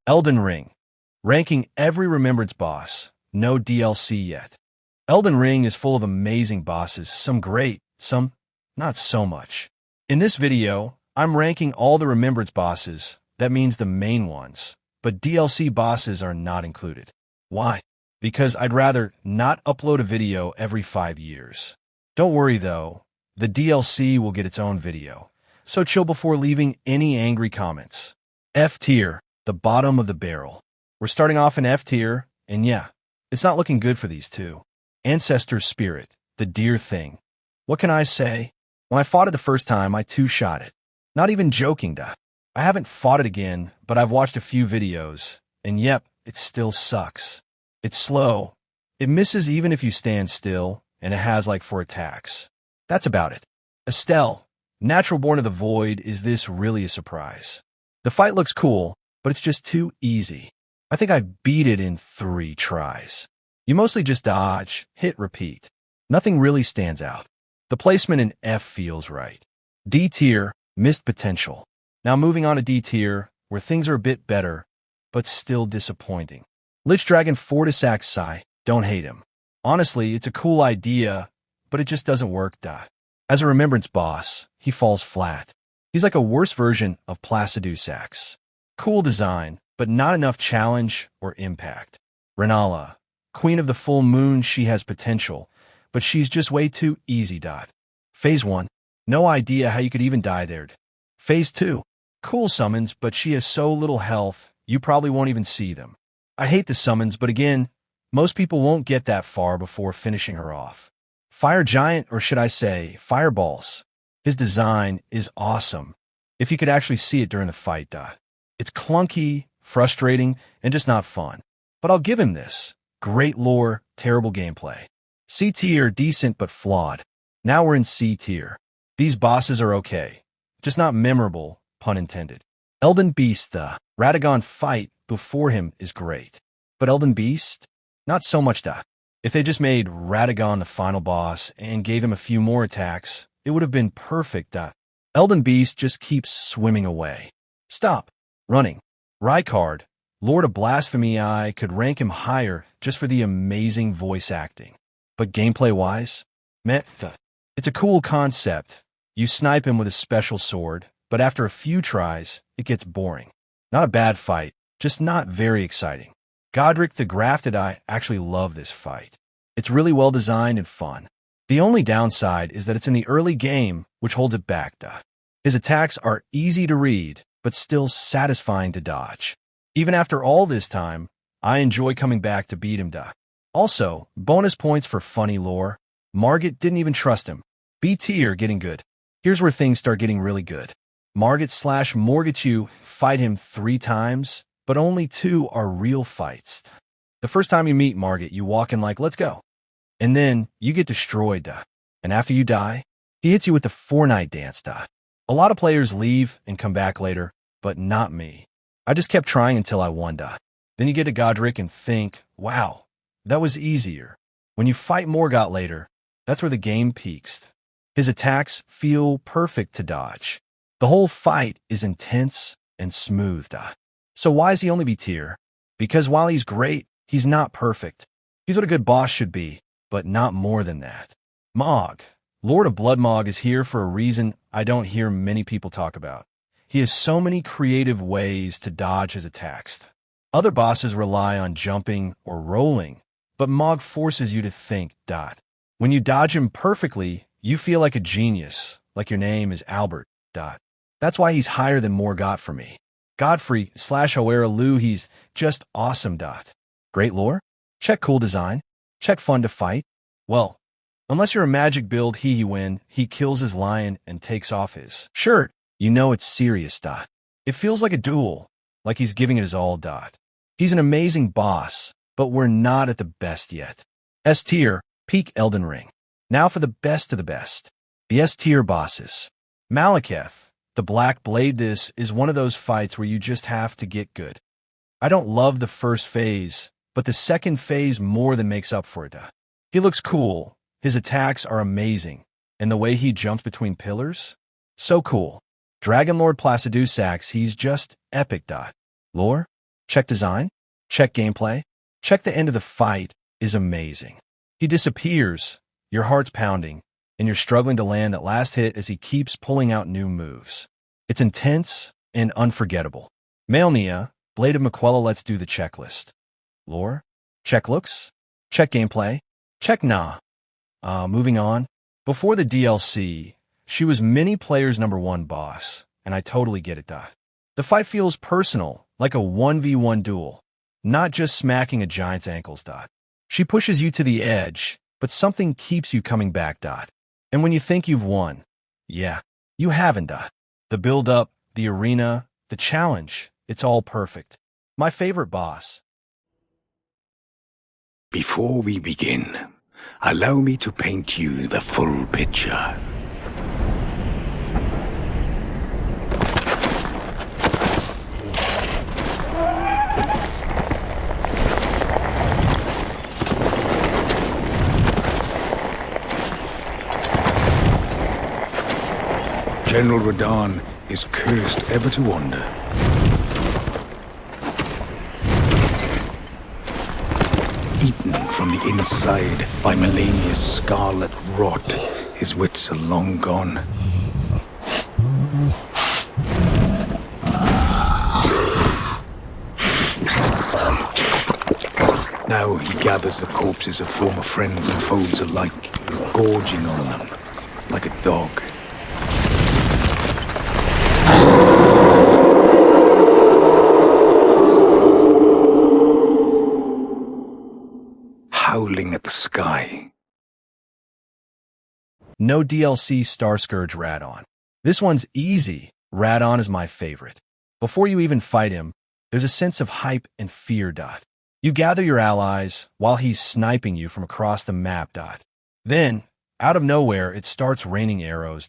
Elden Ring. Ranking every Remembrance boss. No DLC yet. Elden Ring is full of amazing bosses, some great, some not so much. In this video, I'm ranking all the Remembrance bosses, that means the main ones, but DLC bosses are not included. Why? Because I'd rather not upload a video every 5 years. Don't worry though, the DLC will get its own video, so chill before leaving any angry comments. F tier, the bottom of the barrel. We're starting off in F tier, and yeah, it's not looking good for these two. Ancestor Spirit, the dear thing. What can I say? When I fought it the first time, I two-shot it. Not even joking, duh. I haven't fought it again, but I've watched a few videos, and yep, it still sucks. It's slow. It misses even if you stand still, and it has like 4 attacks. That's about it. Estelle, Natural Born of the Void, is this really a surprise? The fight looks cool, but it's just too easy. I think I beat it in 3 tries. You mostly just dodge, hit, repeat. Nothing really stands out. The placement in F feels right. D tier, missed potential. Now moving on to D tier, where things are a bit better, but still disappointing. Lich Dragon Fortisax Sai, don't hate him. Honestly, it's a cool idea, but it just doesn't work, duh. As a Remembrance boss, he falls flat. He's like a worse version of Placidusax. Cool design, but not enough challenge or impact. Renala, Queen of the Full Moon, she has potential, but she's just way too easy, dot. Phase 1, no idea how you could even die there. Phase 2, cool summons, but she has so little health, you probably won't even see them. I hate the summons, but again, most people won't get that far before finishing her off. Fire Giant, or should I say, Fireballs. His design is awesome, if you could actually see it during the fight, dot. It's clunky, frustrating, and just not fun. But I'll give him this. Great lore, terrible gameplay. C tier, decent but flawed. Now we're in C tier. These bosses are okay, just not memorable, pun intended. Elden Beast, the Radagon fight before him is great. But Elden Beast? Not so much, duh. If they just made Radagon the final boss and gave him a few more attacks, it would have been perfect, duh. Elden Beast just keeps swimming away. Stop. Running. Rykard, Lord of Blasphemy, I could rank him higher just for the amazing voice acting. But gameplay-wise, meh. It's a cool concept. You snipe him with a special sword, but after a few tries, it gets boring. Not a bad fight, just not very exciting. Godric the Grafted, I actually love this fight. It's really well designed and fun. The only downside is that it's in the early game, which holds it back, duh. His attacks are easy to read, but still satisfying to dodge. Even after all this time, I enjoy coming back to beat him, duh. Also, bonus points for funny lore. Margit didn't even trust him. B tier, getting good. Here's where things start getting really good. Margit/Morgatu, fight him 3 times, but only 2 are real fights. The first time you meet Margit, you walk in like, let's go. And then, you get destroyed, duh. And after you die, he hits you with the Fortnite dance, duh. A lot of players leave and come back later, but not me. I just kept trying until I won, duh. Then you get to Godric and think, wow, that was easier. When you fight Morgott later, that's where the game peaks. His attacks feel perfect to dodge. The whole fight is intense and smooth, duh. So why is he only B tier? Because while he's great, he's not perfect. He's what a good boss should be, but not more than that. Mog. Lord of Bloodmog is here for a reason I don't hear many people talk about. He has so many creative ways to dodge his attacks. Other bosses rely on jumping or rolling, but Mog forces you to think, dot. When you dodge him perfectly, you feel like a genius, like your name is Albert, dot. That's why he's higher than Morgott for me. Godfrey/Hoera Lu, he's just awesome, dot. Great lore? Check cool design. Check fun to fight. Well, unless you're a magic build, he win, he kills his lion and takes off his shirt. You know it's serious, dot. It feels like a duel, like he's giving it his all, dot. He's an amazing boss, but we're not at the best yet. S tier, peak Elden Ring. Now for the best of the best. The S tier bosses. Malekith, the Black Blade. This is one of those fights where you just have to get good. I don't love the first phase, but the second phase more than makes up for it. He looks cool, his attacks are amazing, and the way he jumps between pillars? So cool. Dragonlord Placidusax, he's just epic. Lore? Check design. Check gameplay. Check the end of the fight is amazing. He disappears, your heart's pounding, and you're struggling to land that last hit as he keeps pulling out new moves. It's intense and unforgettable. Male Nia, Blade of Miquella. Let's do the checklist. Lore? Check looks. Check gameplay. Check nah. Moving on. Before the DLC, she was many players' #1 boss, and I totally get it. The fight feels personal, like a 1v1 duel, not just smacking a giant's ankles. She pushes you to the edge, but something keeps you coming back. And when you think you've won, yeah, you haven't. The build-up, the arena, the challenge, it's all perfect. My favorite boss. Before we begin, allow me to paint you the full picture. General Radahn is cursed ever to wander. Eaten from the inside by Melania's scarlet rot, his wits are long gone. Now he gathers the corpses of former friends and foes alike, gorging on them like a dog. Howling at the sky. No DLC Starscourge Radon. This one's easy. Radon is my favorite. Before you even fight him, there's a sense of hype and fear. You gather your allies while he's sniping you from across the map. Then, out of nowhere, it starts raining arrows.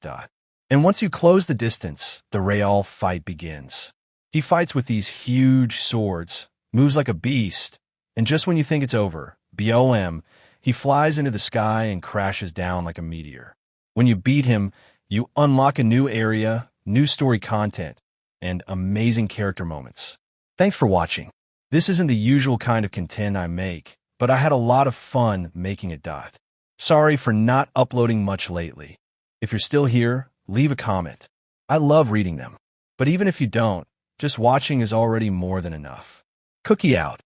And once you close the distance, the real fight begins. He fights with these huge swords, moves like a beast, and just when you think it's over, BOM, he flies into the sky and crashes down like a meteor. When you beat him, you unlock a new area, new story content, and amazing character moments. Thanks for watching. This isn't the usual kind of content I make, but I had a lot of fun making it. Sorry for not uploading much lately. If you're still here, leave a comment. I love reading them. But even if you don't, just watching is already more than enough. Cookie out.